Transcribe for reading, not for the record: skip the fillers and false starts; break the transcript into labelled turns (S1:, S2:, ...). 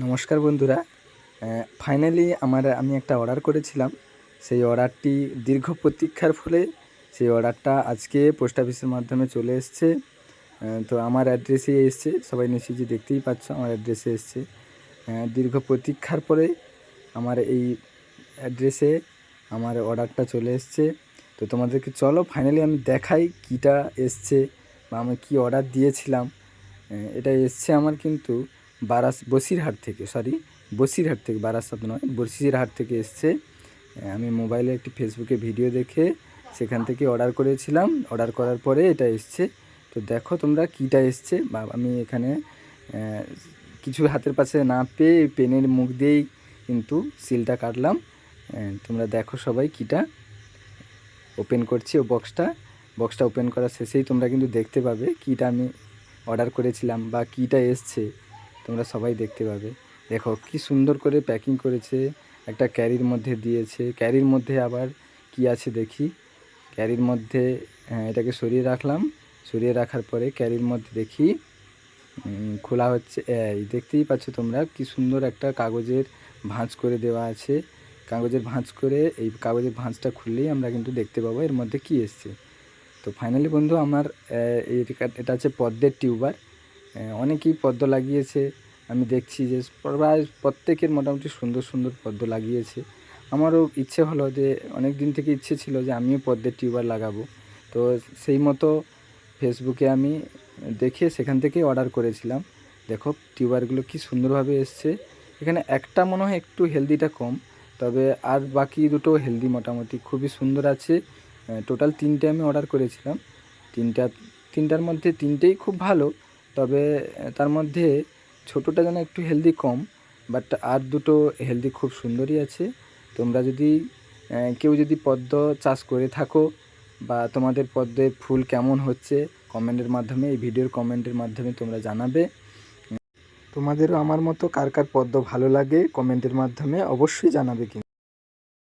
S1: নমস্কার বন্ধুরা। ফাইনালি আমি একটা অর্ডার করেছিলাম। সেই অর্ডারটি দীর্ঘ প্রতীক্ষার ফলে সেই অর্ডারটা আজকে পোস্ট অফিসের মাধ্যমে চলে এসছে। তো আমার অ্যাড্রেসে এসছে, সবাই নিশ্চয়ই দেখতেই পাচ্ছ আমার অ্যাড্রেসে এসছে। দীর্ঘ প্রতীক্ষার পরে আমার এই অ্যাড্রেসে আমার অর্ডারটা চলে এসছে। তো তোমাদেরকে চলো ফাইনালি আমি দেখাই কীটা এসছে বা আমি কী অর্ডার দিয়েছিলাম। এটা এসছে আমার কিন্তু বসিরহাট থেকে, বারাসাত নয়, বসিরহাট থেকে এসছে। আমি মোবাইলে একটি ফেসবুকে ভিডিও দেখে সেখান থেকে অর্ডার করেছিলাম। অর্ডার করার পরে এটা এসছে। তো দেখো তোমরা কীটা এসছে। বা আমি এখানে কিছু হাতের পাশে না পেয়ে পেনের মুখ দিয়েই কিন্তু সিলটা কাটলাম। তোমরা দেখো সবাই কীটা ওপেন করছি। ও বক্সটা ওপেন করার শেষেই তোমরা কিন্তু দেখতে পাবে কীটা আমি অর্ডার করেছিলাম বা কীটা এসছে, তোমরা সবাই দেখতে পাবে। দেখো কি সুন্দর করে প্যাকিং করেছে, একটা ক্যারির মধ্যে দিয়েছে। ক্যারির মধ্যে আবার কি আছে দেখি। ক্যারির মধ্যে এটাকে সরিয়ে রাখলাম। সরিয়ে রাখার পরে ক্যারির মধ্যে দেখি খোলা হচ্ছে। এই দেখতেই পাচ্ছ তোমরা কি সুন্দর একটা কাগজের ভাঁজ করে দেওয়া আছে। কাগজের ভাঁজ করে এই কাগজের ভাঁজটা খুললেই আমরা কিন্তু দেখতে পাবো এর মধ্যে কি এসছে। তো ফাইনালি বন্ধু আমার এটা হচ্ছে পদ্মের টিউবার। অনেকেই পদ্ম লাগিয়েছে, আমি দেখছি যে প্রায় প্রত্যেকের মোটামুটি সুন্দর সুন্দর পদ্ম লাগিয়েছে। আমারও ইচ্ছে হলো যে অনেক দিন থেকে ইচ্ছে ছিল যে আমিও পদ্মের টিউবার লাগাবো। তো সেই মতো ফেসবুকে আমি দেখে সেখান থেকেই অর্ডার করেছিলাম। দেখো টিউবারগুলো কি সুন্দরভাবে এসছে। এখানে একটা মনে হয় একটু হেলদিটা কম, তবে আর বাকি দুটো হেলদি মোটামুটি খুবই সুন্দর আছে। টোটাল 3টে আমি অর্ডার করেছিলাম। তিনটার মধ্যে 3টেই খুব ভালো, তবে তার মধ্যে ছোটোটা যেন একটু হেলদি কম, বাট আর দুটো হেলদি খুব সুন্দরই আছে। তোমরা যদি কেউ যদি পদ্ম চাষ করে থাকো বা তোমাদের পদ্মের ফুল কেমন হচ্ছে কমেন্টের মাধ্যমে, এই ভিডিওর কমেন্টের মাধ্যমে তোমরা জানাবে। তোমাদেরও আমার মতো কার কার পদ্ম ভালো লাগে কমেন্টের মাধ্যমে অবশ্যই জানাবে কিন্তু।